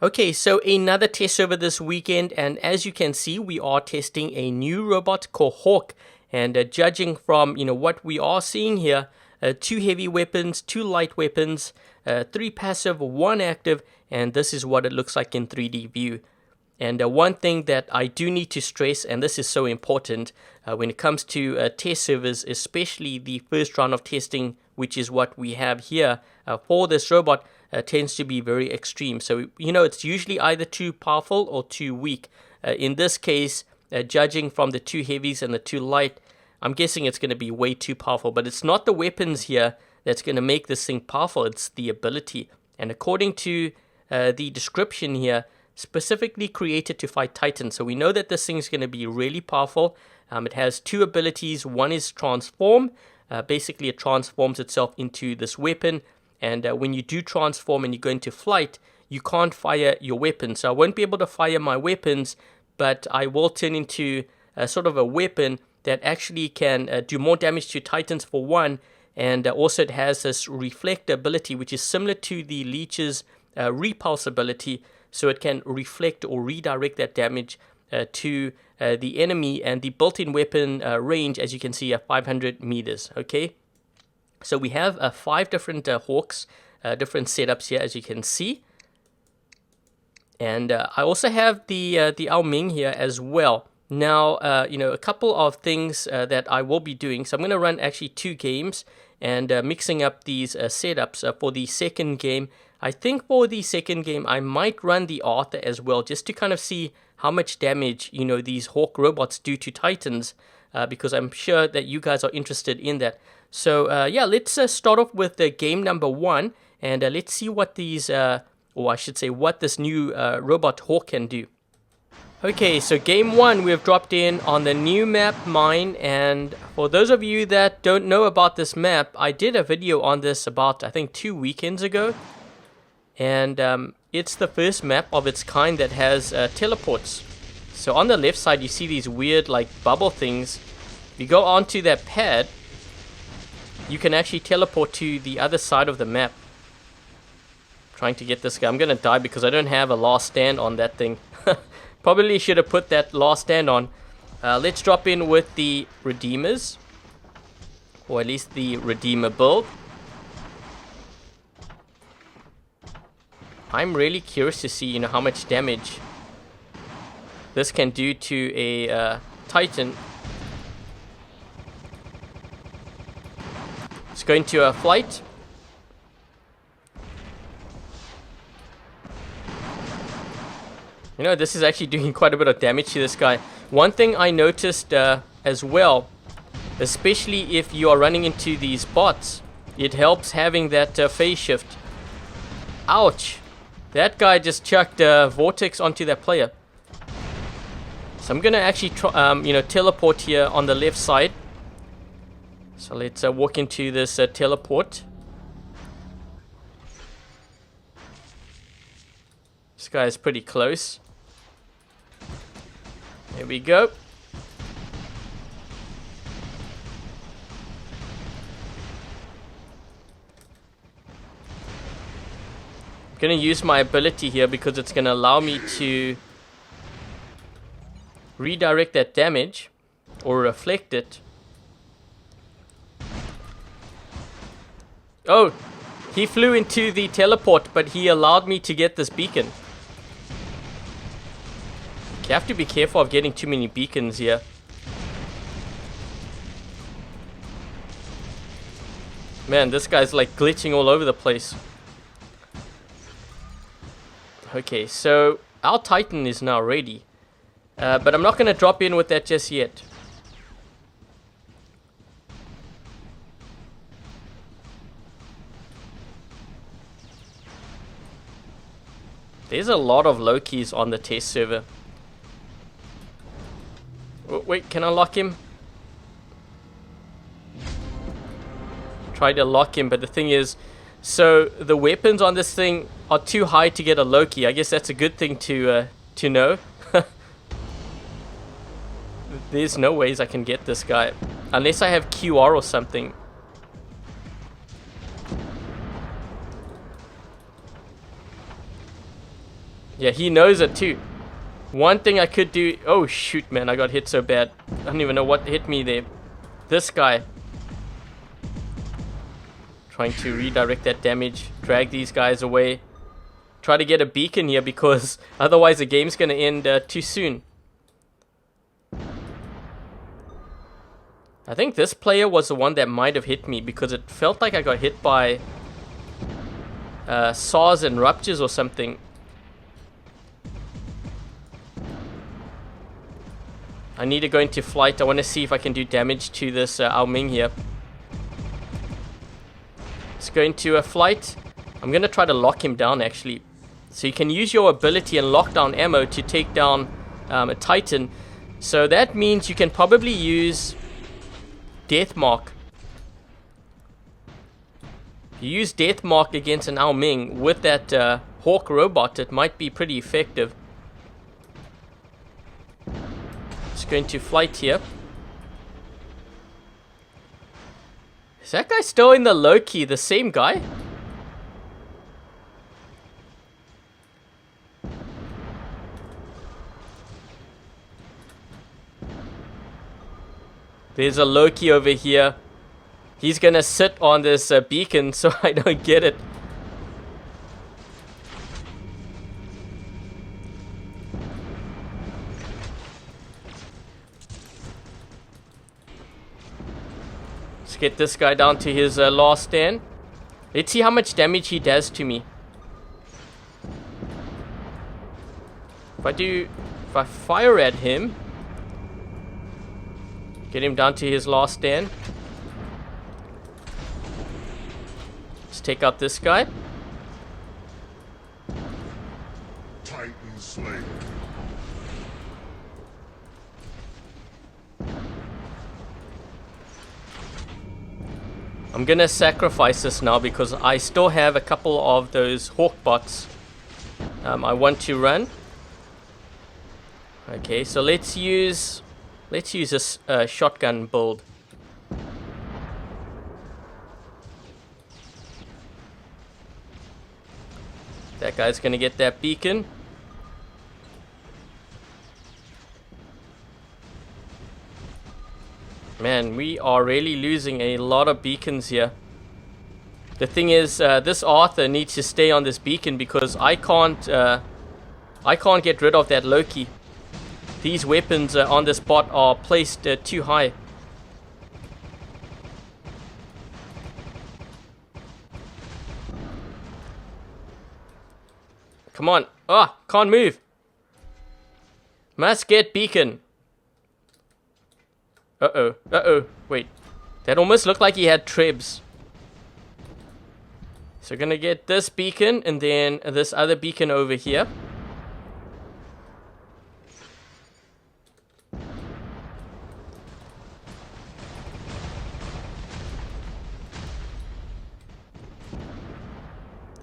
Okay, so another test server this weekend, and as you can see, we are testing a new robot called Hawk. And judging from what we are seeing here, 2 heavy weapons, 2 light weapons, 3 passive, 1 active, and this is what it looks like in 3D view. And one thing that I do need to stress, and this is so important when it comes to test servers, especially the first round of testing, which is what we have here for this robot, tends to be very extreme. So, it's usually either too powerful or too weak. In this case, judging from the 2 heavies and the 2 light, I'm guessing it's going to be way too powerful. But it's not the weapons here that's going to make this thing powerful, it's the ability. And according to the description here, specifically created to fight Titans. So we know that this thing is going to be really powerful. It has 2 abilities. One is transform. Basically, it transforms itself into this weapon. And when you do transform and you go into flight, you can't fire your weapon. So I won't be able to fire my weapons, but I will turn into sort of a weapon that actually can do more damage to Titans for one. And also it has this reflect ability, which is similar to the Leech's repulse ability. So it can reflect or redirect that damage to the enemy. And the built-in weapon range, as you can see, 500 meters. Okay. So we have 5 different Hawks, different setups here, as you can see. And I also have the Ao Ming here as well. Now, a couple of things that I will be doing. So I'm going to run actually 2 games and mixing up these setups for the second game. I think for the second game, I might run the Arthur as well, just to kind of see how much damage, these Hawk robots do to Titans, because I'm sure that you guys are interested in that. So, let's start off with game number 1, and let's see what these, or I should say, what this new robot Hawk can do. Okay, so game 1, we've dropped in on the new map, Mine, and for those of you that don't know about this map, I did a video on this about, I think, 2 weekends ago. And it's the first map of its kind that has teleports. So on the left side, you see these weird, like, bubble things. If you go onto that pad, you can actually teleport to the other side of the map. Trying to get this guy. I'm going to die because I don't have a last stand on that thing. Probably should have put that last stand on. Let's drop in with the Redeemers. Or at least the Redeemer build. I'm really curious to see, how much damage this can do to a Titan. Let's go into a flight. This is actually doing quite a bit of damage to this guy. One thing I noticed as well, especially if you are running into these bots, it helps having that phase shift. Ouch! That guy just chucked a vortex onto that player. So I'm gonna actually teleport here on the left side. So let's walk into this teleport. This guy is pretty close. There we go. I'm going to use my ability here because it's going to allow me to redirect that damage or reflect it. Oh, he flew into the teleport, but he allowed me to get this beacon. You have to be careful of getting too many beacons here. Man, this guy's like glitching all over the place. Okay, so our Titan is now ready. But I'm not going to drop in with that just yet. There's a lot of Lokis on the test server. Oh, wait, can I lock him? Try to lock him, but the thing is, so the weapons on this thing are too high to get a Loki. I guess that's a good thing to know. There's no ways I can get this guy unless I have QR or something. Yeah, he knows it too. One thing I could do... Oh, shoot, man. I got hit so bad. I don't even know what hit me there. This guy. Trying to redirect that damage. Drag these guys away. Try to get a beacon here because otherwise the game's going to end too soon. I think this player was the one that might have hit me because it felt like I got hit by saws and ruptures or something. I need to go into flight. I want to see if I can do damage to this Ao Ming here. Let's go into a flight. I'm going to try to lock him down actually. So you can use your ability and lockdown ammo to take down a Titan. So that means you can probably use Death Mark. If you use Death Mark against an Ao Ming with that Hawk robot, it might be pretty effective. Just going to flight here. Is that guy still in the low-key, the same guy? There's a Loki over here. He's gonna sit on this beacon, so I don't get it. Let's get this guy down to his last stand. Let's see how much damage he does to me. If I fire at him, get him down to his last stand. Let's take out this guy. Titan Slayer. I'm gonna sacrifice this now because I still have a couple of those Hawk bots I want to run. Okay, so let's use this shotgun build. That guy's gonna get that beacon. Man, we are really losing a lot of beacons here. The thing is, this Arthur needs to stay on this beacon because I can't get rid of that Loki. These weapons on this bot are placed too high. Come on. Ah, can't move. Must get beacon. Uh-oh. Uh-oh. Wait. That almost looked like he had trebs. So we're gonna get this beacon and then this other beacon over here.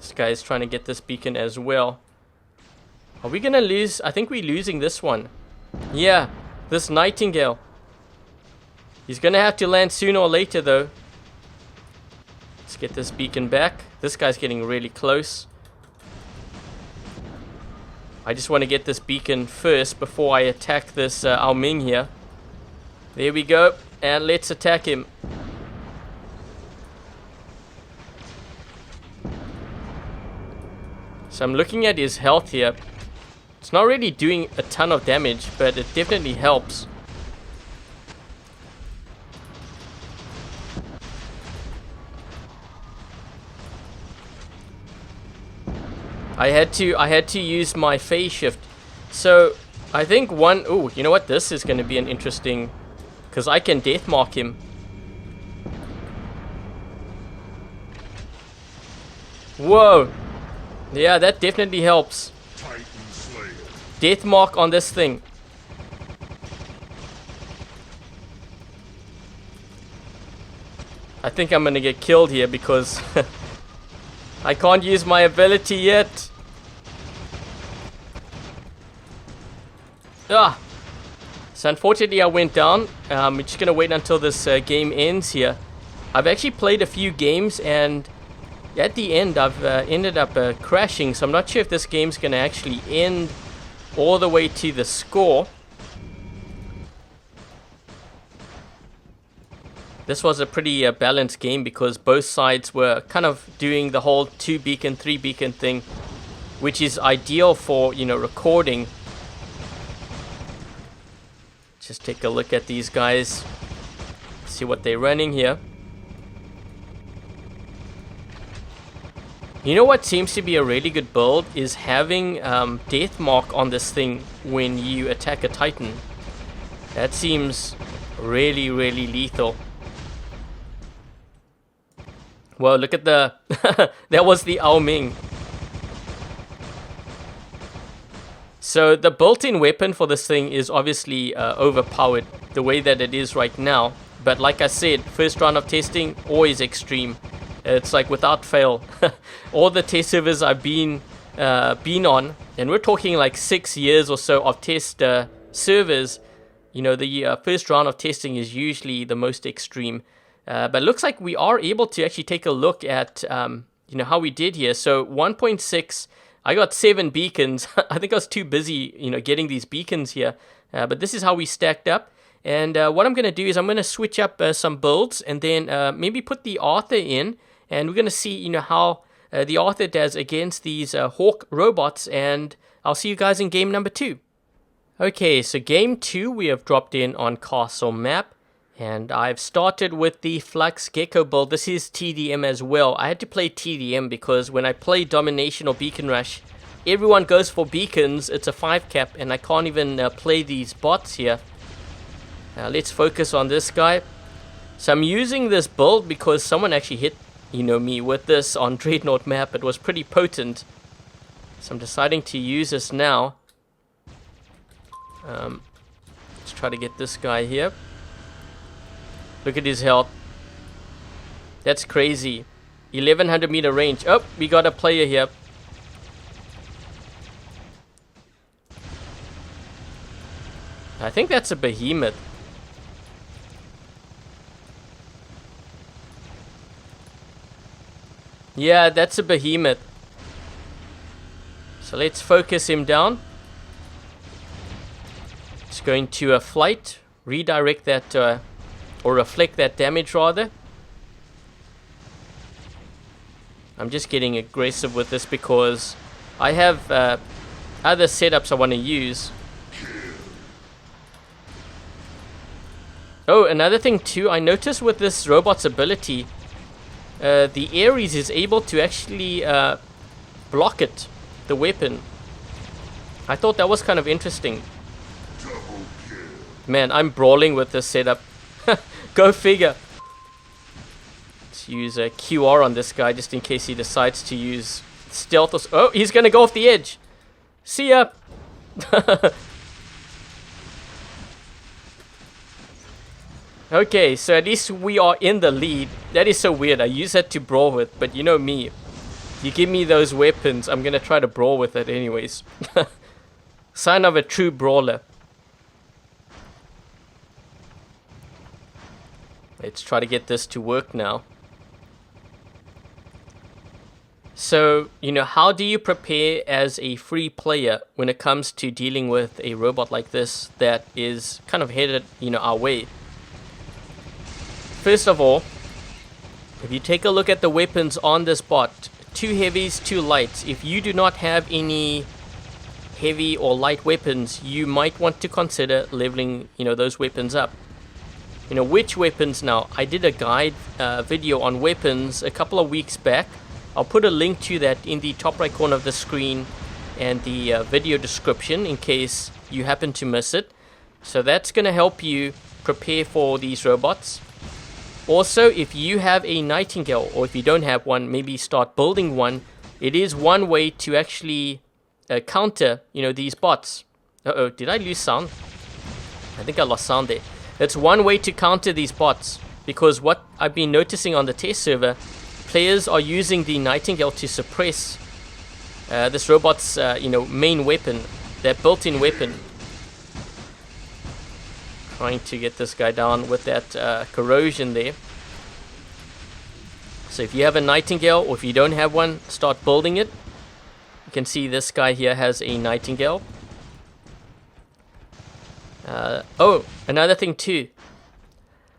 This guy is trying to get this beacon as well. Are we gonna lose? I think we're losing this one. Yeah, this Nightingale. He's gonna have to land sooner or later though. Let's get this beacon back. This guy's getting really close. I just want to get this beacon first before I attack this Ao Ming here. There we go. And let's attack him. So I'm looking at his health here. It's not really doing a ton of damage, but it definitely helps. I had to use my phase shift. So I think one... Oh, you know what? This is going to be an interesting... Because I can death mark him. Whoa. Yeah, that definitely helps. Titan Slayer. Death mark on this thing. I think I'm going to get killed here because... I can't use my ability yet. Ah. So unfortunately I went down. We're just going to wait until this game ends here. I've actually played a few games and at the end, I've ended up crashing, so I'm not sure if this game's going to actually end all the way to the score. This was a pretty balanced game because both sides were kind of doing the whole 2 beacon, 3 beacon thing, which is ideal for, you know, recording. Just take a look at these guys, see what they're running here. You know what seems to be a really good build is having death mark on this thing when you attack a Titan. That seems really, really lethal. Well, look at the... that was the Ao Ming. So the built-in weapon for this thing is obviously overpowered the way that it is right now. But like I said, first round of testing, always extreme. It's like without fail. All the test servers I've been on, and we're talking like 6 years or so of test servers, you know, the first round of testing is usually the most extreme. But it looks like we are able to actually take a look at, you know, how we did here. So 1.6, I got 7 beacons. I think I was too busy, you know, getting these beacons here. But this is how we stacked up. And what I'm going to do is I'm going to switch up some builds and then maybe put the Arthur in. And we're going to see, you know, how the Arthur does against these Hawk robots. And I'll see you guys in game number 2. Okay, so game 2 we have dropped in on Castle Map. And I've started with the Flux Gecko build. This is TDM as well. I had to play TDM because when I play Domination or Beacon Rush, everyone goes for beacons. It's a 5 cap and I can't even play these bots here. Let's focus on this guy. So I'm using this build because someone actually hit, you know, me with this on Dreadnought map. It was pretty potent. So I'm deciding to use this now. Let's try to get this guy here. Look at his health. That's crazy. 1100 meter range. Oh, we got a player here. I think that's a behemoth. Yeah, that's a behemoth. So let's focus him down. It's going to a flight. Redirect that... or reflect that damage rather. I'm just getting aggressive with this because I have other setups I want to use. Oh, another thing too, I noticed with this robot's ability, the Ares is able to actually block it, the weapon. I thought that was kind of interesting. Man, I'm brawling with this setup. Go figure. Let's use a QR on this guy just in case he decides to use stealth. Oh, he's going to go off the edge. See ya. Okay, so at least we are in the lead. That is so weird. I use that to brawl with, but you know me. You give me those weapons, I'm going to try to brawl with it anyways. Sign of a true brawler. Let's try to get this to work now. So, you know, how do you prepare as a free player when it comes to dealing with a robot like this that is kind of headed, you know, our way? First of all, if you take a look at the weapons on this bot, 2 heavies, 2 lights. If you do not have any heavy or light weapons, you might want to consider leveling, you know, those weapons up. You know, which weapons now? I did a guide video on weapons a couple of weeks back. I'll put a link to that in the top right corner of the screen and the video description in case you happen to miss it. So that's going to help you prepare for these robots. Also, if you have a Nightingale, or if you don't have one, maybe start building one. It is one way to actually counter, you know, these bots. Uh-oh, did I lose sound? I think I lost sound there. It's one way to counter these bots, because what I've been noticing on the test server, players are using the Nightingale to suppress this robot's you know, main weapon, that built-in weapon. Trying to get this guy down with that corrosion there. So if you have a Nightingale, or if you don't have one, start building it. You can see this guy here has a Nightingale. Oh, another thing too.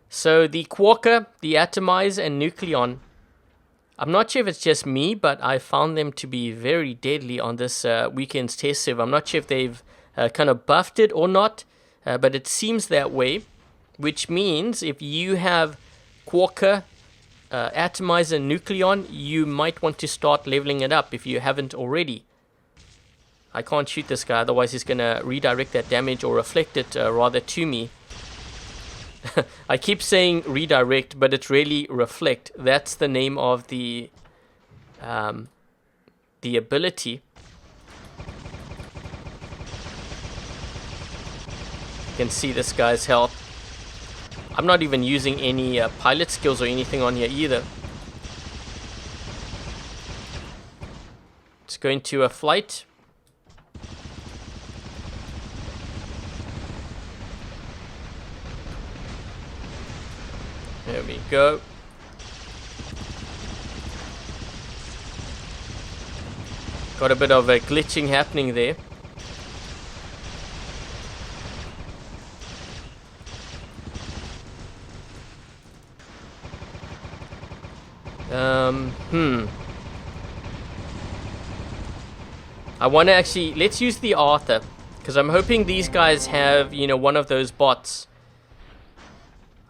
So the Quarker, the Atomizer, and Nucleon, I'm not sure if it's just me, but I found them to be very deadly on this weekend's test server. I'm not sure if they've kind of buffed it or not, but it seems that way, which means if you have Quarker, Atomizer, and Nucleon, you might want to start leveling it up if you haven't already. I can't shoot this guy, otherwise he's going to redirect that damage or reflect it rather to me. I keep saying redirect, but it's really reflect. That's the name of the ability. You can see this guy's health. I'm not even using any pilot skills or anything on here either. Let's go into a flight. There we go. Got a bit of a glitching happening there. I want to actually, let's use the Arthur, because I'm hoping these guys have, you know, one of those bots.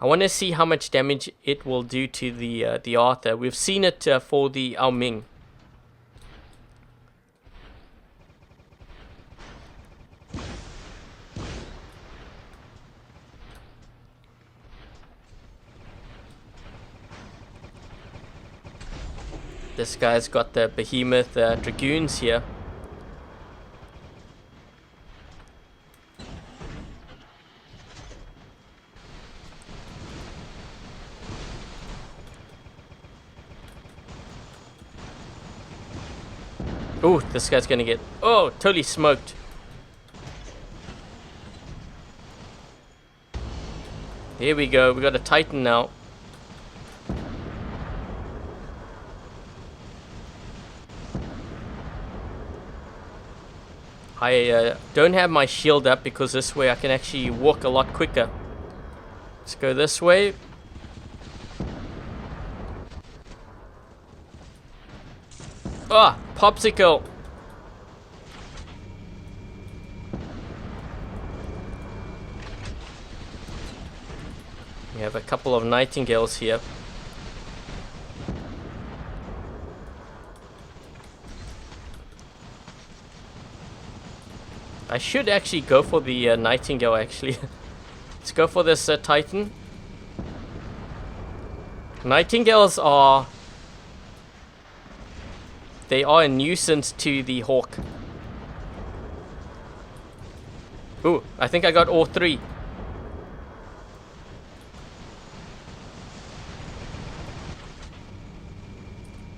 I want to see how much damage it will do to the Arthur. We've seen it for the Ao Ming. This guy's got the Behemoth Dragoons here. Oh, this guy's gonna get... Oh, totally smoked. Here we go. We got a Titan now. I don't have my shield up because this way I can actually walk a lot quicker. Let's go this way. Ah, popsicle. We have a couple of Nightingales here. I should actually go for the Nightingale actually. Let's go for this Titan. Nightingales are... They are a nuisance to the Hawk. Ooh, I think I got all three.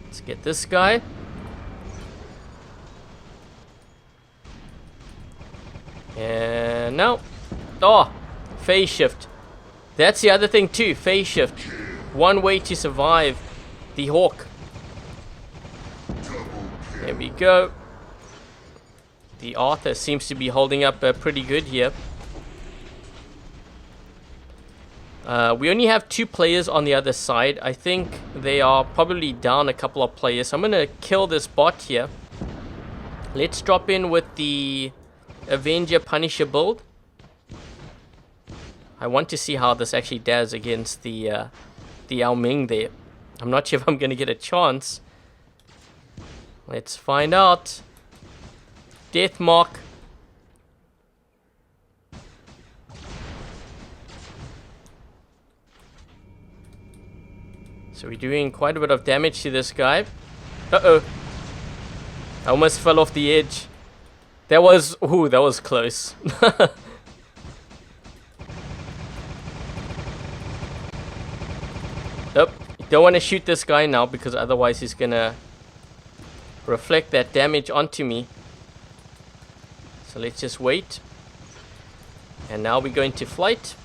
Let's get this guy. And now, oh, phase shift. That's the other thing too, phase shift. One way to survive the Hawk. There we go. The Arthur seems to be holding up pretty good here. We only have 2 players on the other side. I think they are probably down a couple of players. So I'm going to kill this bot here. Let's drop in with the Avenger Punisher build. I want to see how this actually does against the Ao Ming there. I'm not sure if I'm going to get a chance. Let's find out. Death mark. So we're doing quite a bit of damage to this guy. Uh-oh. I almost fell off the edge. That was... Ooh, that was close. Nope. You don't want to shoot this guy now because otherwise he's gonna reflect that damage onto me. So let's just wait. And now we go into flight.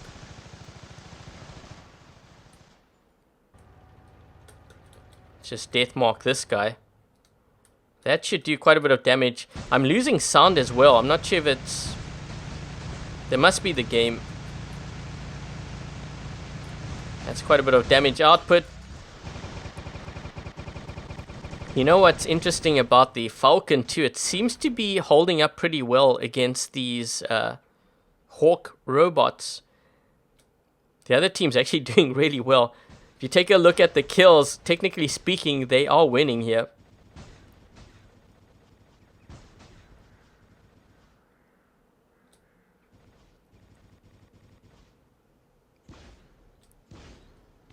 just death mark this guy. That should do quite a bit of damage. I'm losing sound as well. I'm not sure if it's... There must be the game. That's quite a bit of damage output. You know what's interesting about the Falcon too? It seems to be holding up pretty well against these Hawk robots. The other team's actually doing really well. If you take a look at the kills, technically speaking, they are winning here.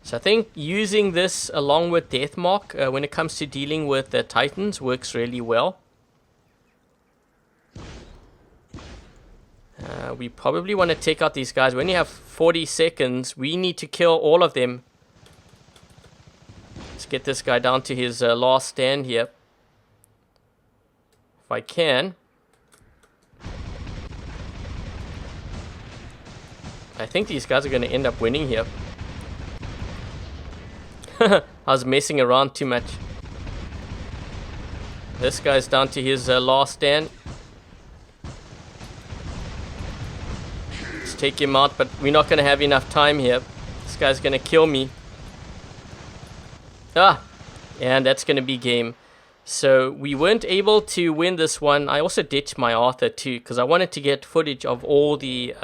So I think using this along with Deathmark when it comes to dealing with the Titans works really well. We probably want to take out these guys. We only have 40 seconds. We need to kill all of them. Let's get this guy down to his last stand here. If I can. I think these guys are going to end up winning here. I was messing around too much. This guy's down to his last stand. Let's take him out, but we're not going to have enough time here. This guy's going to kill me. And that's going to be game. So we weren't able to win this one. I also ditched my Arthur too, because I wanted to get footage of all the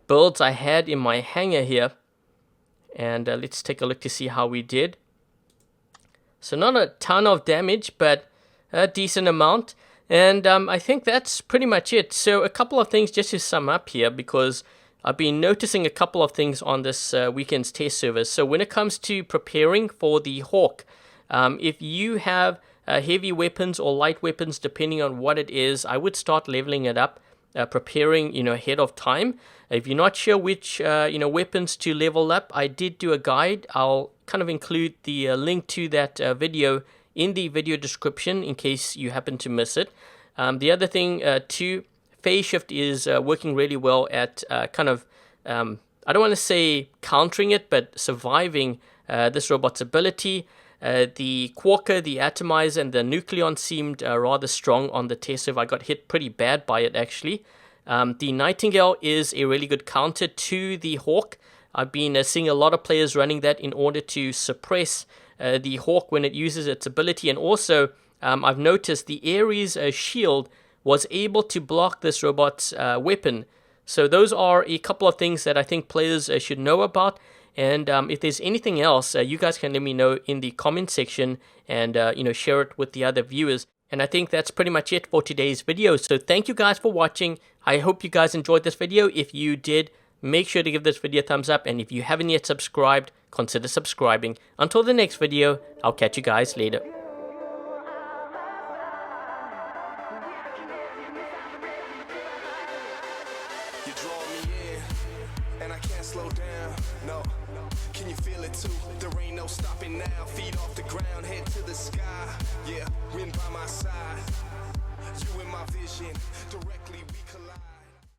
builds I had in my hangar here. And let's take a look to see how we did. So not a ton of damage, but a decent amount. And I think that's pretty much it. So a couple of things just to sum up here, because I've been noticing a couple of things on this weekend's test server. So when it comes to preparing for the Hawk, if you have heavy weapons or light weapons, depending on what it is, I would start leveling it up, preparing, ahead of time. If you're not sure which, weapons to level up, I did do a guide. I'll kind of include the link to that video in the video description in case you happen to miss it. The other thing too, phase shift is working really well at I don't want to say countering it, but surviving this robot's ability. The Quarker, the Atomizer, and the Nucleon seemed rather strong on the test server. I got hit pretty bad by it actually. The Nightingale is a really good counter to the Hawk. I've been seeing a lot of players running that in order to suppress the Hawk when it uses its ability. And also, I've noticed the Ares shield was able to block this robot's weapon. So those are a couple of things that I think players should know about. And if there's anything else, you guys can let me know in the comment section and share it with the other viewers. And I think that's pretty much it for today's video. So thank you guys for watching. I hope you guys enjoyed this video. If you did, make sure to give this video a thumbs up. And if you haven't yet subscribed, consider subscribing. Until the next video, I'll catch you guys later. You draw me in, and I can't slow down. No, can you feel it too? There ain't no stopping now. Feet off the ground, head to the sky. Yeah, wind by my side. You in my vision, directly we collide.